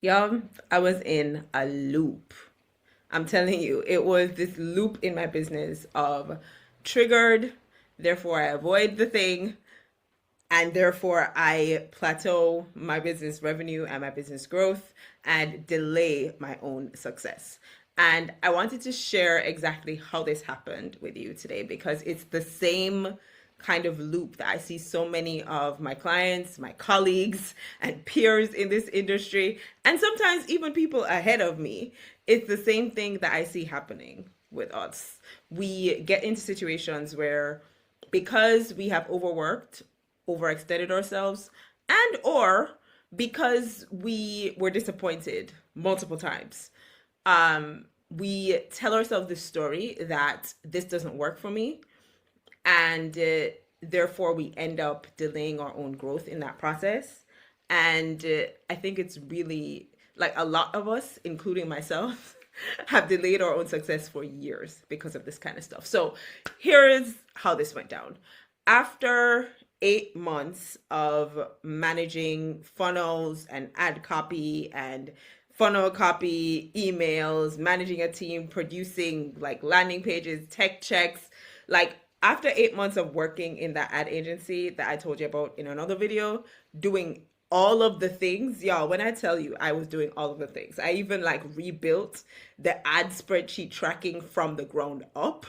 Y'all, I was in a loop. I'm telling you, it was this loop in my business of triggered, therefore I avoid the thing, and therefore I plateau my business revenue and my business growth and delay my own success. And I wanted to share exactly how this happened with you today because it's the same kind of loop that I see so many of my clients, my colleagues, and peers in this industry, and sometimes even people ahead of me. It's the same thing that I see happening with us. We get into situations where because we have overworked, overextended ourselves, and or because we were disappointed multiple times, we tell ourselves this story that this doesn't work for me, and therefore we end up delaying our own growth in that process. And I think it's really like a lot of us, including myself, have delayed our own success for years because of this kind of stuff. So here is how this went down. After 8 months of managing funnels and ad copy and funnel copy, emails, managing a team, producing like landing pages, tech checks, like after 8 months of working in that ad agency that I told you about in another video, doing all of the things, y'all, when I tell you I was doing all of the things, I even like rebuilt the ad spreadsheet tracking from the ground up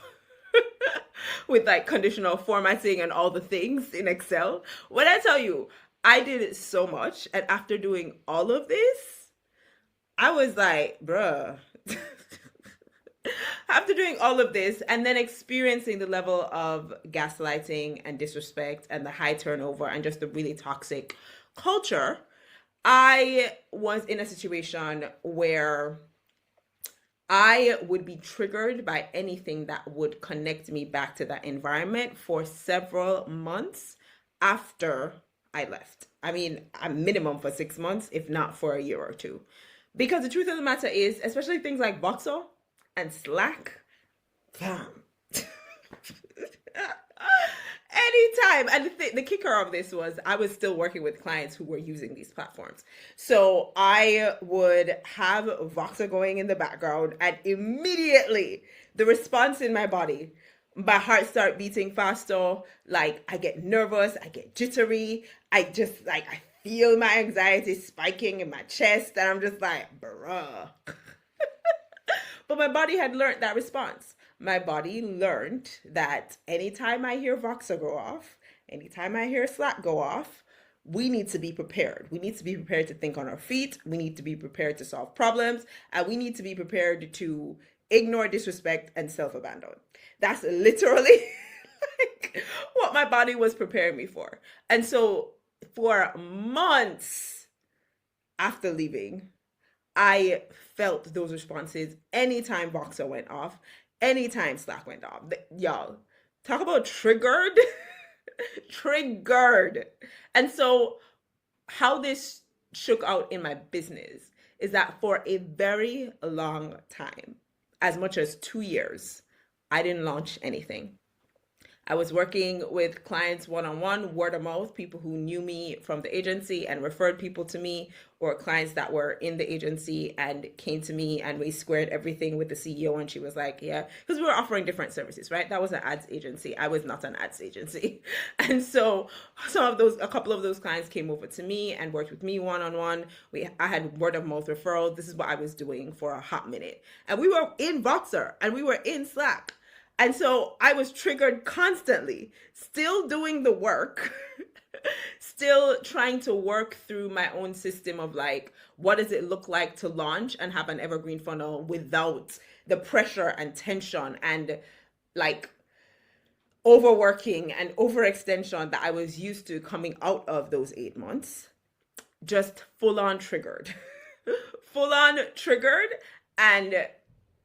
with like conditional formatting and all the things in Excel. When I tell you I did it so much, and after doing all of this, I was like, bruh. After doing all of this and then experiencing the level of gaslighting and disrespect and the high turnover and just the really toxic culture, I was in a situation where I would be triggered by anything that would connect me back to that environment for several months after I left. I mean, a minimum for 6 months, if not for a year or two. Because the truth of the matter is, especially things like Voxer and Slack, fam. Anytime. And the kicker of this was I was still working with clients who were using these platforms. So I would have Voxer going in the background, and immediately the response in my body, my heart start beating faster. Like I get nervous, I get jittery. I just like, I feel my anxiety spiking in my chest. And I'm just like, bruh. But my body had learned that response. My body learned that anytime I hear Voxer go off, anytime I hear Slack go off, we need to be prepared. We need to be prepared to think on our feet. We need to be prepared to solve problems. And we need to be prepared to ignore disrespect and self abandon. That's literally like what my body was preparing me for. And so for months after leaving, I felt those responses anytime Voxer went off, anytime Slack went off. Y'all, talk about triggered. Triggered. And so, how this shook out in my business is that for a very long time, as much as 2 years, I didn't launch anything. I was working with clients one on one, word of mouth, people who knew me from the agency and referred people to me, or clients that were in the agency and came to me, and we squared everything with the CEO. And she was like, yeah, because we were offering different services, right? That was an ads agency. I was not an ads agency. And so a couple of those clients came over to me and worked with me one on one. I had word of mouth referrals. This is what I was doing for a hot minute. And we were in Voxer and we were in Slack. And so I was triggered constantly, still doing the work, still trying to work through my own system of like, what does it look like to launch and have an evergreen funnel without the pressure and tension and like overworking and overextension that I was used to coming out of those 8 months. Just full on triggered, full on triggered, and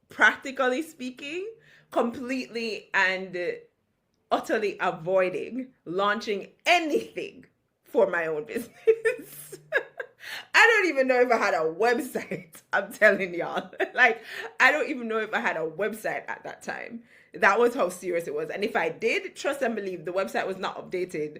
practically speaking, completely and utterly avoiding launching anything for my own business. I don't even know if I had a website. I'm telling y'all. Like, I don't even know if I had a website at that time. That was how serious it was. And if I did, trust and believe, the website was not updated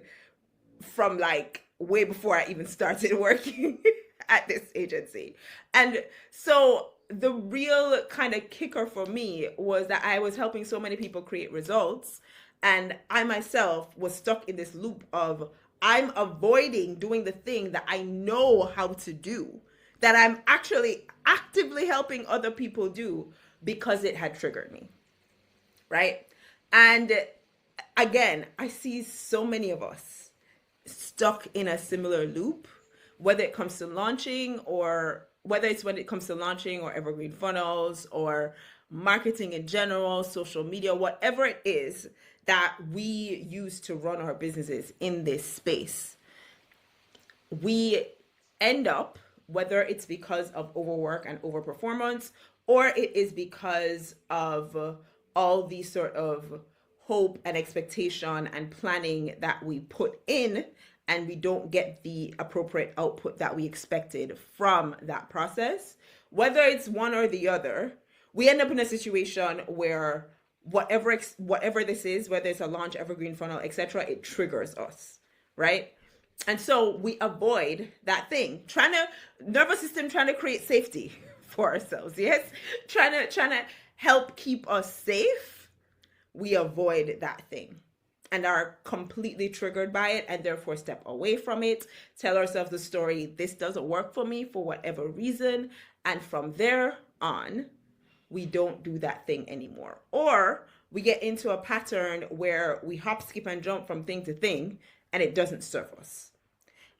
from like way before I even started working. at this agency. And so the real kind of kicker for me was that I was helping so many people create results. And I myself was stuck in this loop of I'm avoiding doing the thing that I know how to do, that I'm actually actively helping other people do because it had triggered me. Right. And again, I see so many of us stuck in a similar loop, whether it comes to launching or whether it's when it comes to launching or evergreen funnels or marketing in general, social media, whatever it is that we use to run our businesses in this space. We end up, whether it's because of overwork and overperformance, or it is because of all these sort of hope and expectation and planning that we put in, and we don't get the appropriate output that we expected from that process. Whether it's one or the other, we end up in a situation where whatever this is, whether it's a launch, evergreen funnel, etc., it triggers us, right? And so we avoid that thing, nervous system trying to create safety for ourselves. Yes, trying to help keep us safe. We avoid that thing and are completely triggered by it, and therefore step away from it, tell ourselves the story, this doesn't work for me for whatever reason, and from there on, we don't do that thing anymore. Or we get into a pattern where we hop, skip, and jump from thing to thing, and it doesn't serve us.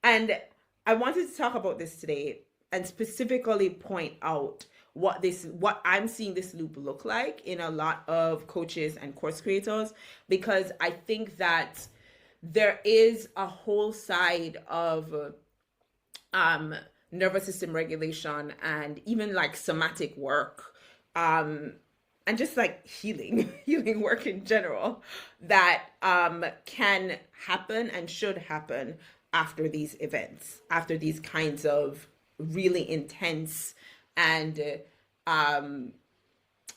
And I wanted to talk about this today and specifically point out what I'm seeing this loop look like in a lot of coaches and course creators, because I think that there is a whole side of nervous system regulation and even like somatic work, and just like healing work in general that can happen and should happen after these events, after these kinds of really intense and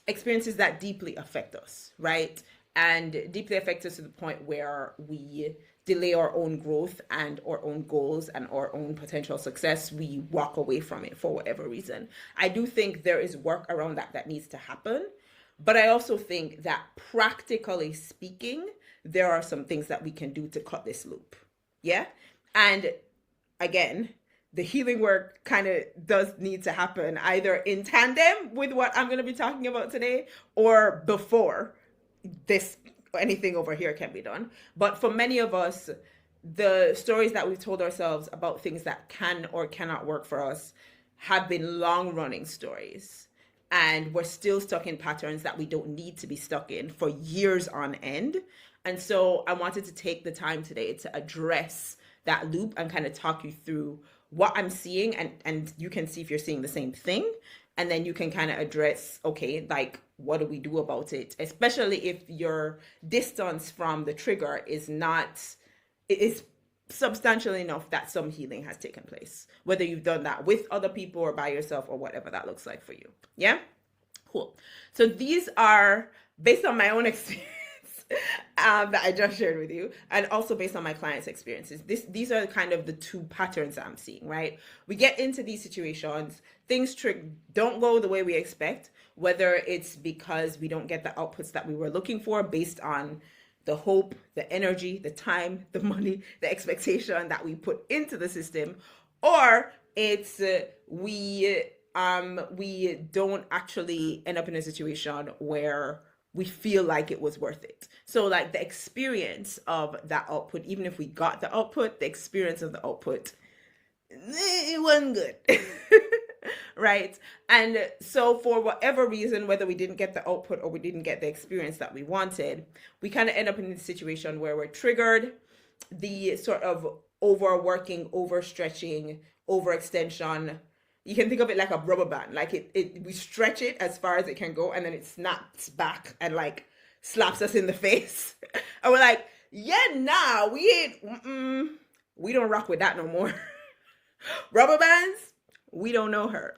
experiences that deeply affect us, right? And deeply affect us to the point where we delay our own growth and our own goals and our own potential success. We walk away from it for whatever reason. I do think there is work around that needs to happen. But I also think that practically speaking, there are some things that we can do to cut this loop. Yeah. And again, the healing work kind of does need to happen either in tandem with what I'm going to be talking about today or before anything over here can be done. But for many of us, the stories that we've told ourselves about things that can or cannot work for us have been long running stories. And we're still stuck in patterns that we don't need to be stuck in for years on end. And so I wanted to take the time today to address that loop and kind of talk you through what I'm seeing, and you can see if you're seeing the same thing, and then you can kind of address, okay, like, what do we do about it? Especially if your distance from the trigger is substantial enough that some healing has taken place, whether you've done that with other people or by yourself or whatever that looks like for you. Yeah? Cool. So these are based on my own experience that I just shared with you, and also based on my clients' experiences. These are kind of the two patterns that I'm seeing, right? We get into these situations, things don't go the way we expect, whether it's because we don't get the outputs that we were looking for based on the hope, the energy, the time, the money, the expectation that we put into the system, or it's we don't actually end up in a situation where we feel like it was worth it. So like the experience of that output, even if we got the output, the experience of the output, it wasn't good. Right? And so for whatever reason, whether we didn't get the output or we didn't get the experience that we wanted, we kind of end up in a situation where we're triggered. The sort of overworking, overstretching, overextension, you can think of it like a rubber band. Like we stretch it as far as it can go, and then it snaps back and like slaps us in the face. And we're like, yeah, nah, we don't rock with that no more. Rubber bands, we don't know her.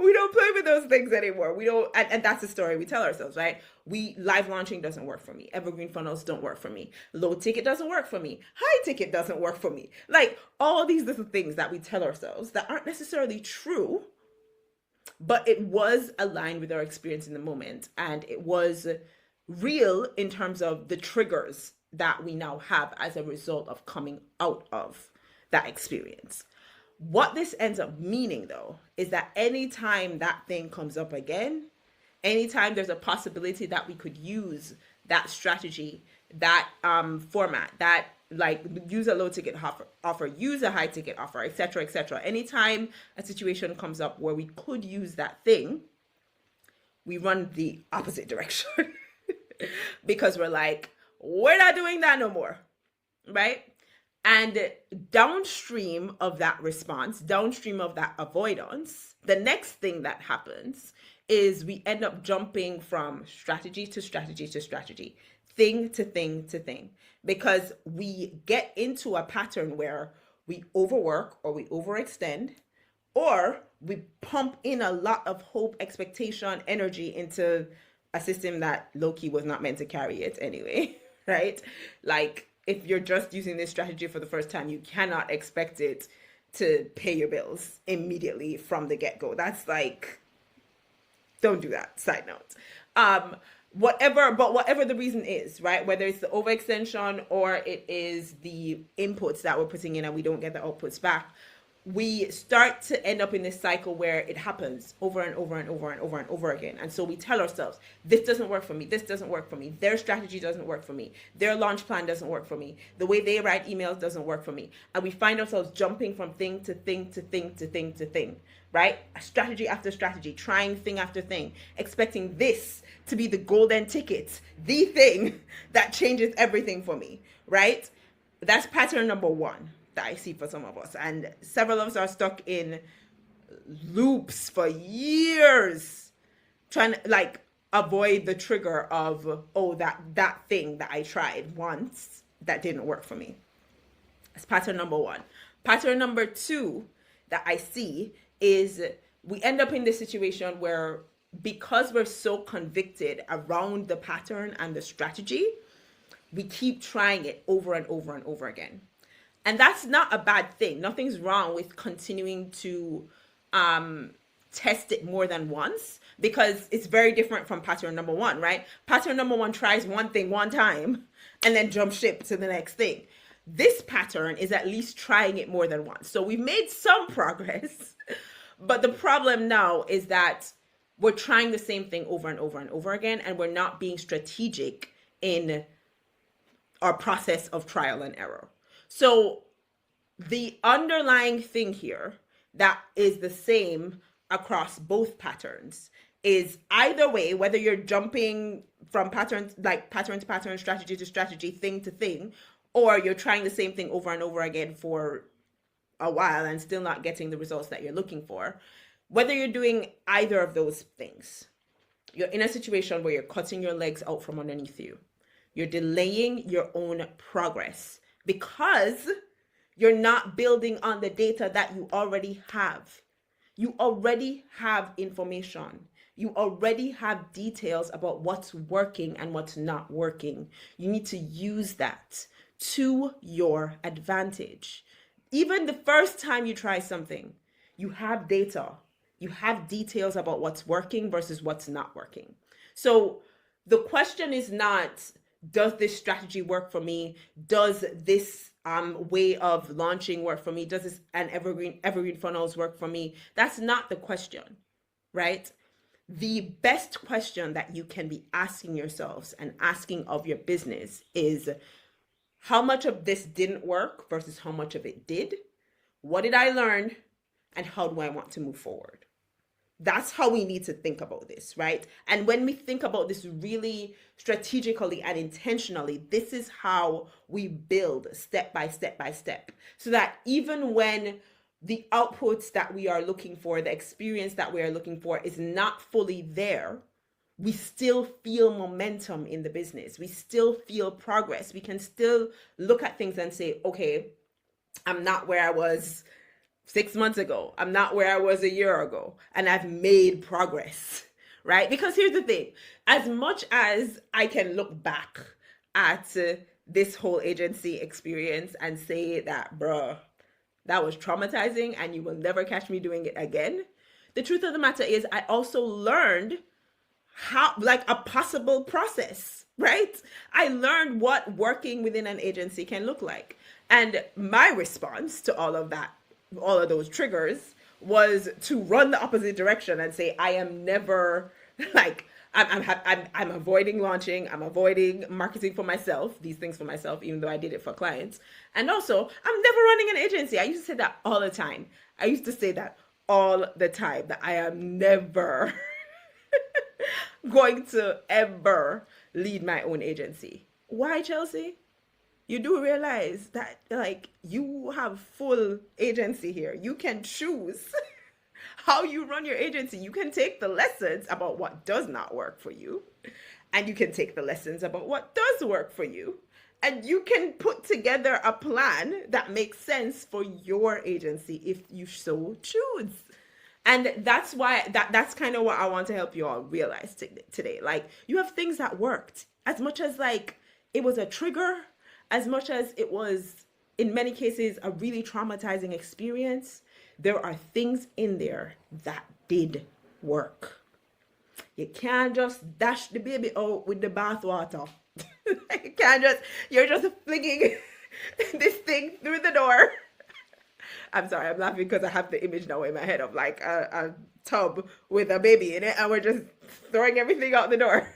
We don't play with those things anymore. We don't, and that's the story we tell ourselves, right? Live launching doesn't work for me. Evergreen funnels don't work for me. Low ticket doesn't work for me. High ticket doesn't work for me. Like all these little things that we tell ourselves that aren't necessarily true, but it was aligned with our experience in the moment, and it was real in terms of the triggers that we now have as a result of coming out of that experience. What this ends up meaning, though, is that anytime that thing comes up again, anytime there's a possibility that we could use that strategy, that format, that like use a low ticket offer, use a high ticket offer, etc., etc. Anytime a situation comes up where we could use that thing, we run the opposite direction because we're like, we're not doing that no more, right? And downstream of that response, downstream of that avoidance, the next thing that happens is we end up jumping from strategy to strategy to strategy, thing to thing to thing, because we get into a pattern where we overwork or we overextend, or we pump in a lot of hope, expectation, energy into a system that low-key was not meant to carry it anyway, right? Like, if you're just using this strategy for the first time, you cannot expect it to pay your bills immediately from the get-go. That's like, don't do that. Side note. Whatever the reason is, right? Whether it's the overextension or it is the inputs that we're putting in and we don't get the outputs back, we start to end up in this cycle where it happens over and over and over and over and over again. And so we tell ourselves, this doesn't work for me. This doesn't work for me. Their strategy doesn't work for me. Their launch plan doesn't work for me. The way they write emails doesn't work for me. And we find ourselves jumping from thing to thing to thing to thing to thing, right? Strategy after strategy, trying thing after thing, expecting this to be the golden ticket, the thing that changes everything for me, right? That's pattern number one that I see for some of us. And several of us are stuck in loops for years trying to like avoid the trigger of, oh, that thing that I tried once that didn't work for me. That's pattern number one. Pattern number two that I see is we end up in this situation where, because we're so convicted around the pattern and the strategy, we keep trying it over and over and over again. And that's not a bad thing. Nothing's wrong with continuing to test it more than once, because it's very different from pattern number one, right? Pattern number one tries one thing one time and then jump ship to the next thing. This pattern is at least trying it more than once. So we've made some progress, but the problem now is that we're trying the same thing over and over and over again, and we're not being strategic in our process of trial and error. So the underlying thing here that is the same across both patterns is, either way, whether you're jumping from pattern to pattern, strategy to strategy, thing to thing, or you're trying the same thing over and over again for a while and still not getting the results that you're looking for, whether you're doing either of those things, you're in a situation where you're cutting your legs out from underneath you. You're delaying your own progress because you're not building on the data that you already have. You already have information. You already have details about what's working and what's not working. You need to use that to your advantage. Even the first time you try something, you have data. You have details about what's working versus what's not working. So the question is not, does this strategy work for me? Does this way of launching work for me? Does this and evergreen funnels work for me? That's not the question, right? The best question that you can be asking yourselves and asking of your business is, how much of this didn't work versus how much of it did? What did I learn? And how do I want to move forward? That's how we need to think about this, right? And when we think about this really strategically and intentionally, this is how we build step by step by step, so that even when the outputs that we are looking for, the experience that we are looking for is not fully there, we still feel momentum in the business. We still feel progress. We can still look at things and say, okay, I'm not where I was 6 months ago. I'm not where I was a year ago. And I've made progress, right? Because here's the thing, as much as I can look back at this whole agency experience and say that, bruh, that was traumatizing and you will never catch me doing it again. The truth of the matter is, I also learned how, like, a possible process, right? I learned what working within an agency can look like. And my response to all of that, all of those triggers, was to run the opposite direction and say, I am never like, I'm avoiding launching. I'm avoiding marketing for myself, these things for myself, even though I did it for clients. And also, I'm never running an agency. I used to say that all the time. I used to say that all the time, that I am never going to ever lead my own agency. Why, Chelsea? You do realize that, like, you have full agency here. You can choose how you run your agency. You can take the lessons about what does not work for you, and you can take the lessons about what does work for you, and you can put together a plan that makes sense for your agency if you so choose. And that's why that's kind of what I want to help you all realize today. Like, you have things that worked, as much as like it was a trigger, as much as it was in many cases a really traumatizing experience. There are things in there that did work. You can't just dash the baby out with the bathwater. You can't just, you're just flinging this thing through the door. I'm sorry, I'm laughing because I have the image now in my head of like a tub with a baby in it, and we're just throwing everything out the door.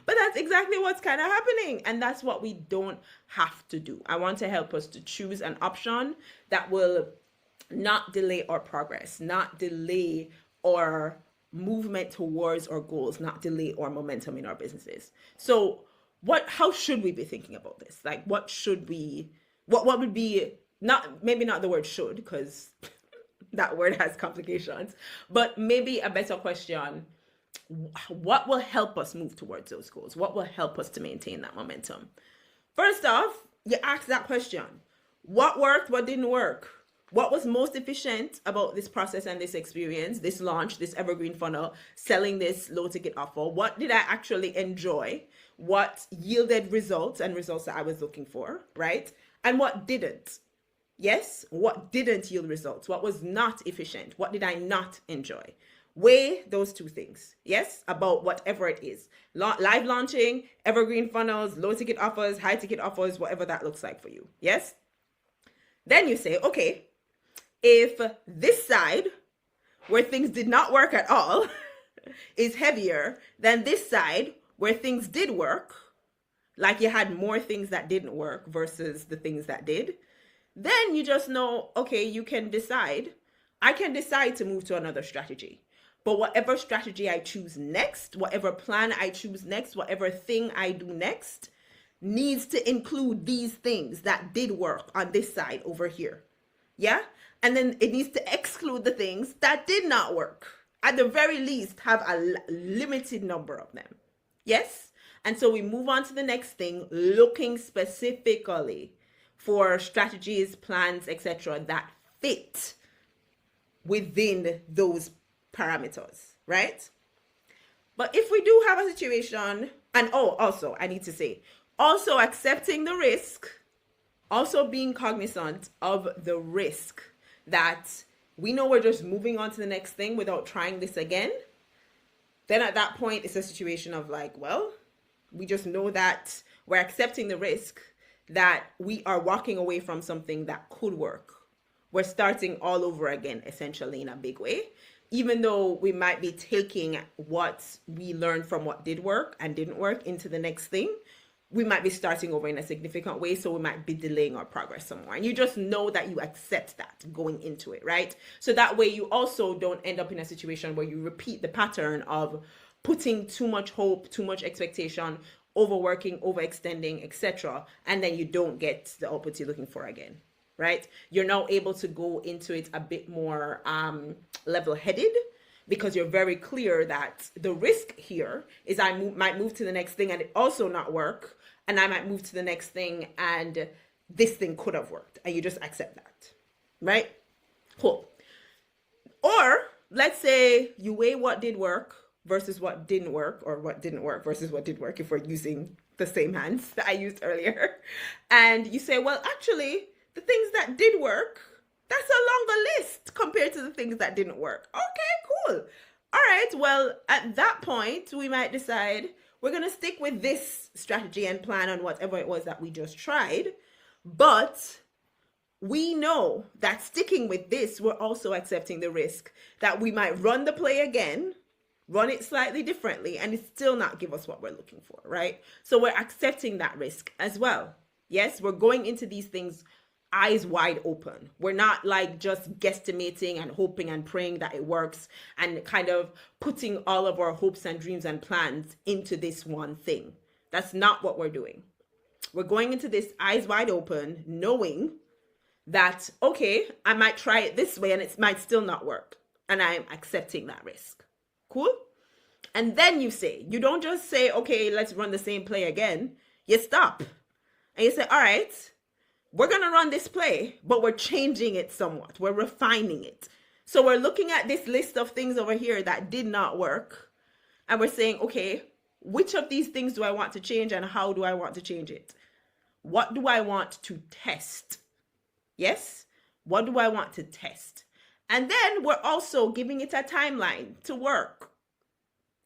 But that's exactly what's kind of happening. And that's what we don't have to do. I want to help us to choose an option that will not delay our progress, not delay our movement towards our goals, not delay our momentum in our businesses. So how should we be thinking about this? Like, what would be, not, maybe not the word should, because that word has complications, but maybe a better question: what will help us move towards those goals? What will help us to maintain that momentum? First off, you ask that question. What worked? What didn't work? What was most efficient about this process and this experience, this launch, this evergreen funnel, selling this low ticket offer? What did I actually enjoy? What yielded results and results that I was looking for, right? And what didn't? Yes, what didn't yield results? What was not efficient? What did I not enjoy? Weigh those two things, yes, about whatever it is. Live launching, evergreen funnels, low ticket offers, high ticket offers, whatever that looks like for you, yes? Then you say, okay, if this side, where things did not work at all, is heavier than this side, where things did work, like you had more things that didn't work versus the things that did, then you just know, okay, you can decide. I can decide to move to another strategy. But whatever strategy I choose next, whatever plan I choose next, whatever thing I do next, needs to include these things that did work on this side over here. Yeah? And then it needs to exclude the things that did not work. At the very least, have a limited number of them. Yes? And so we move on to the next thing, looking specifically for strategies, plans, etc. that fit within those parameters, right? But if we do have a situation, and also I need to say, also accepting the risk, also being cognizant of the risk that we know we're just moving on to the next thing without trying this again, then at that point it's a situation of like, well, we just know that we're accepting the risk that we are walking away from something that could work. We're starting all over again, essentially, in a big way. Even though we might be taking what we learned from what did work and didn't work into the next thing, we might be starting over in a significant way, so we might be delaying our progress some more. And you just know that you accept that going into it, right? So that way you also don't end up in a situation where you repeat the pattern of putting too much hope, too much expectation, overworking, overextending, etc., and then you don't get the output you're looking for again, right? You're now able to go into it a bit more level-headed, because you're very clear that the risk here is I might move to the next thing and it also not work, and I might move to the next thing and this thing could have worked, and you just accept that, right? Cool. Or let's say you weigh what did work versus what didn't work, or what didn't work versus what did work, if we're using the same hands that I used earlier. And you say, well, actually, the things that did work, that's a longer list compared to the things that didn't work. Okay, cool. All right, well, at that point, we might decide we're going to stick with this strategy and plan on whatever it was that we just tried. But we know that sticking with this, we're also accepting the risk that we might run the play again, run it slightly differently, and it still not give us what we're looking for, right? So we're accepting that risk as well. Yes, we're going into these things eyes wide open. We're not like just guesstimating and hoping and praying that it works and kind of putting all of our hopes and dreams and plans into this one thing. That's not what we're doing. We're going into this eyes wide open, knowing that, okay, I might try it this way and it might still not work. And I'm accepting that risk. Cool? And then you don't just say, okay, let's run the same play again. You stop. And you say, all right, we're going to run this play, but we're changing it somewhat. We're refining it. So we're looking at this list of things over here that did not work. And we're saying, okay, which of these things do I want to change and how do I want to change it? What do I want to test? Yes? What do I want to test? And then we're also giving it a timeline to work,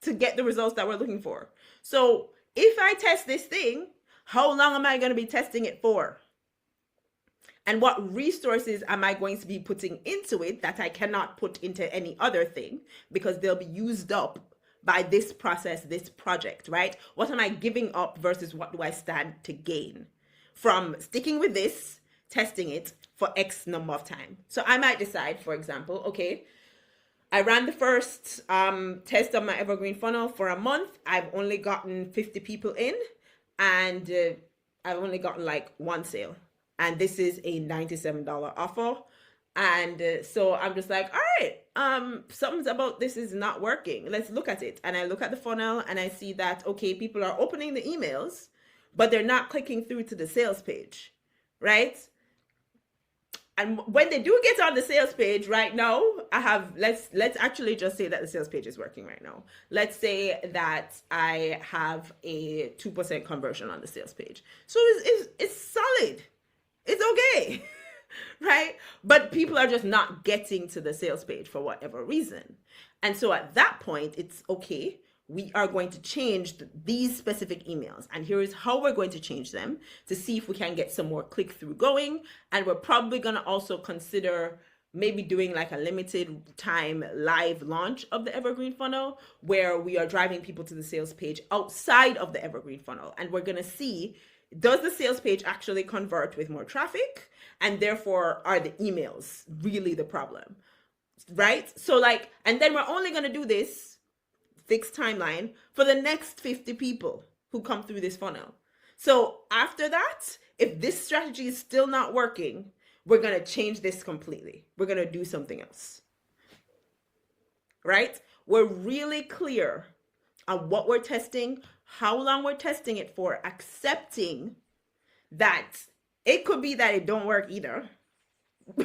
to get the results that we're looking for. So if I test this thing, how long am I going to be testing it for? And what resources am I going to be putting into it that I cannot put into any other thing because they'll be used up by this process, this project, right? What am I giving up versus what do I stand to gain from sticking with this, testing it for X number of time? So I might decide, for example, okay, I ran the first test of my evergreen funnel for a month. I've only gotten 50 people in, and I've only gotten like one sale. And this is a $97 offer. And so I'm just like, all right, something's about this is not working. Let's look at it. And I look at the funnel and I see that, okay, people are opening the emails, but they're not clicking through to the sales page, right? And when they do get on the sales page right now, I have, let's actually just say that the sales page is working right now. Let's say that I have a 2% conversion on the sales page. So it's solid. It's okay, right? But people are just not getting to the sales page for whatever reason. And so at that point, it's okay. We are going to change these specific emails. And here is how we're going to change them to see if we can get some more click-through going. And we're probably going to also consider maybe doing like a limited time live launch of the evergreen funnel where we are driving people to the sales page outside of the evergreen funnel. And we're going to see, does the sales page actually convert with more traffic? And therefore, are the emails really the problem? Right? So like, and then we're only going to do this fixed timeline for the next 50 people who come through this funnel. So after that, if this strategy is still not working, we're going to change this completely. We're going to do something else. Right? We're really clear on what we're testing, how long we're testing it for, accepting that it could be that it don't work either,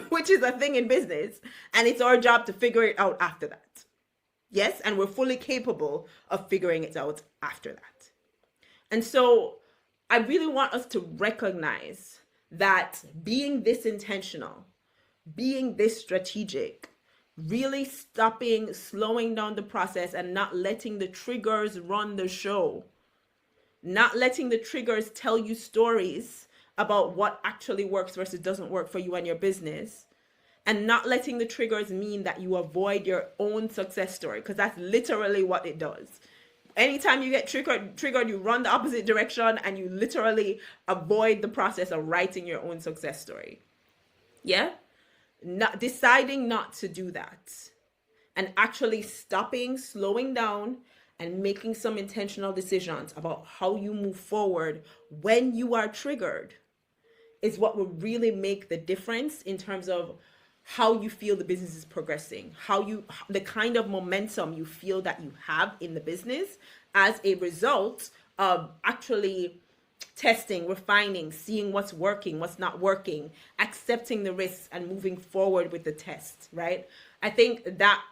which is a thing in business, and it's our job to figure it out after that. Yes, and we're fully capable of figuring it out after that. And so I really want us to recognize that being this intentional, being this strategic, really stopping, slowing down the process and not letting the triggers run the show, not letting the triggers tell you stories about what actually works versus doesn't work for you and your business, and not letting the triggers mean that you avoid your own success story, because that's literally what it does. Anytime you get triggered, you run the opposite direction and you literally avoid the process of writing your own success story. Yeah? Deciding not to do that and actually stopping, slowing down, and making some intentional decisions about how you move forward when you are triggered is what will really make the difference in terms of how you feel the business is progressing, the kind of momentum you feel that you have in the business as a result of actually testing, refining, seeing what's working, what's not working, accepting the risks and moving forward with the test, right? I think that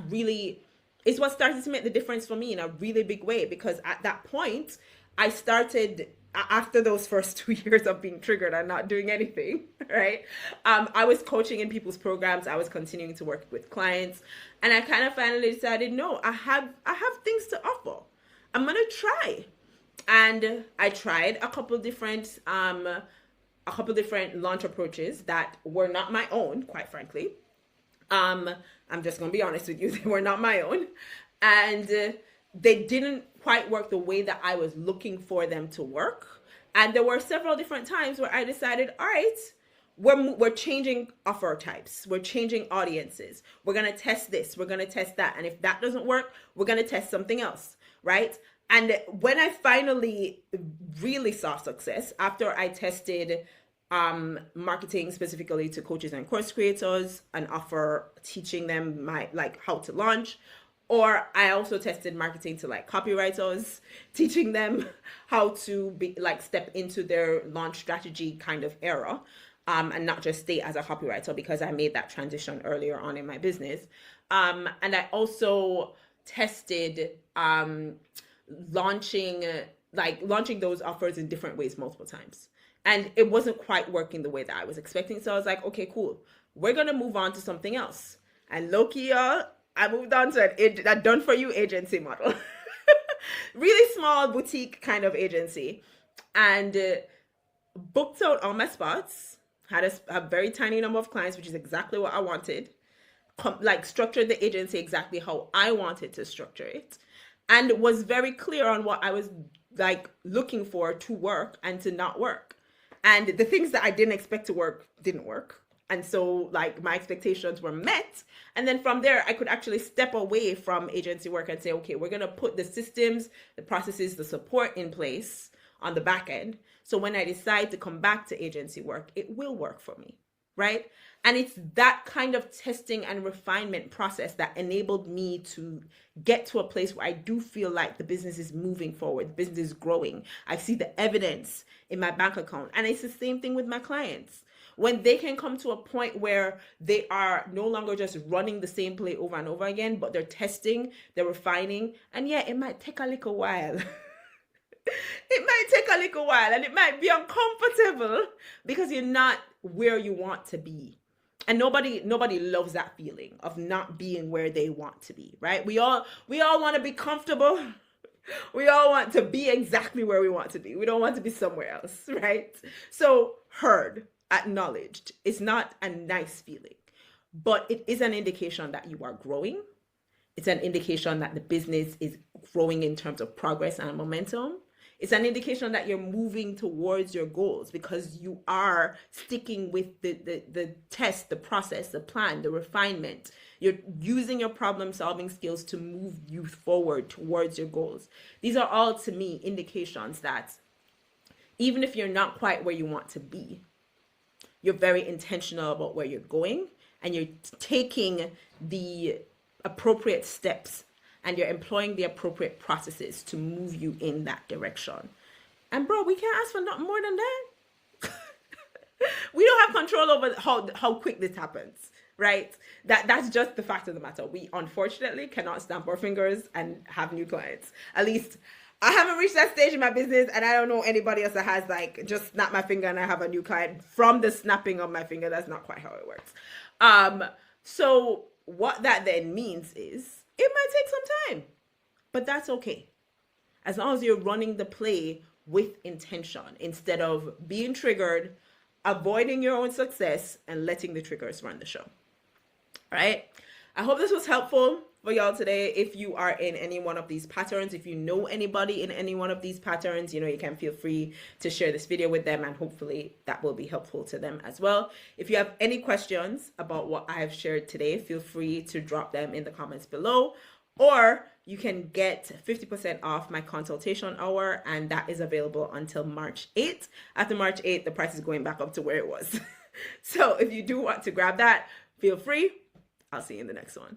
really is what started to make the difference for me in a really big way, because at that point I started, after those first 2 years of being triggered and not doing anything, right? I was coaching in people's programs. I was continuing to work with clients, and I kind of finally decided, no, I have things to offer. I'm gonna try. And I tried a couple different launch approaches that were not my own, quite frankly. I'm just gonna be honest with you, they were not my own, and they didn't quite work the way that I was looking for them to work. And there were several different times where I decided, all right, we're changing offer types, we're changing audiences, we're gonna test this, we're gonna test that, and if that doesn't work, we're gonna test something else, right? And when I finally really saw success, after I tested marketing specifically to coaches and course creators, an offer teaching them how to launch, or I also tested marketing to copywriters, teaching them how to be step into their launch strategy kind of era, and not just stay as a copywriter, because I made that transition earlier on in my business. And I also tested launching those offers in different ways multiple times, and it wasn't quite working the way that I was expecting. So I was like, okay, cool, we're gonna move on to something else. And low-key, I moved on to a done for you agency model. Really small boutique kind of agency, and booked out all my spots, had a very tiny number of clients, which is exactly what I wanted. Structured the agency exactly how I wanted to structure it, and was very clear on what I was looking for to work and to not work. And the things that I didn't expect to work didn't work. And so my expectations were met. And then from there, I could actually step away from agency work and say, okay, we're going to put the systems, the processes, the support in place on the back end. So when I decide to come back to agency work, it will work for me, right? And it's that kind of testing and refinement process that enabled me to get to a place where I do feel like the business is moving forward, the business is growing. I see the evidence in my bank account. And it's the same thing with my clients. When they can come to a point where they are no longer just running the same play over and over again, but they're testing, they're refining, and yeah, it might take a little while. It might take a little while, and it might be uncomfortable because you're not where you want to be. And nobody loves that feeling of not being where they want to be, right? We all want to be comfortable. We all want to be exactly where we want to be. We don't want to be somewhere else, right? So heard, acknowledged, it's not a nice feeling, but it is an indication that you are growing. It's an indication that the business is growing in terms of progress and momentum. It's an indication that you're moving towards your goals because you are sticking with the test, the process, the plan, the refinement. You're using your problem-solving skills to move you forward towards your goals. These are all, to me, indications that even if you're not quite where you want to be, you're very intentional about where you're going, and you're taking the appropriate steps and you're employing the appropriate processes to move you in that direction. And bro, we can't ask for nothing more than that. We don't have control over how quick this happens, right? That's just the fact of the matter. We unfortunately cannot snap our fingers and have new clients. At least I haven't reached that stage in my business, and I don't know anybody else that has just snap my finger and I have a new client from the snapping of my finger. That's not quite how it works. So what that then means is it might take some time, but that's okay. As long as you're running the play with intention instead of being triggered, avoiding your own success, and letting the triggers run the show. All right. I hope this was helpful for y'all today. If you are in any one of these patterns, if you know anybody in any one of these patterns, you can feel free to share this video with them, and hopefully that will be helpful to them as well. If you have any questions about what I have shared today, feel free to drop them in the comments below, or you can get 50% off my consultation hour, and that is available until March 8th. After March 8th, the price is going back up to where it was. So if you do want to grab that, feel free. I'll see you in the next one.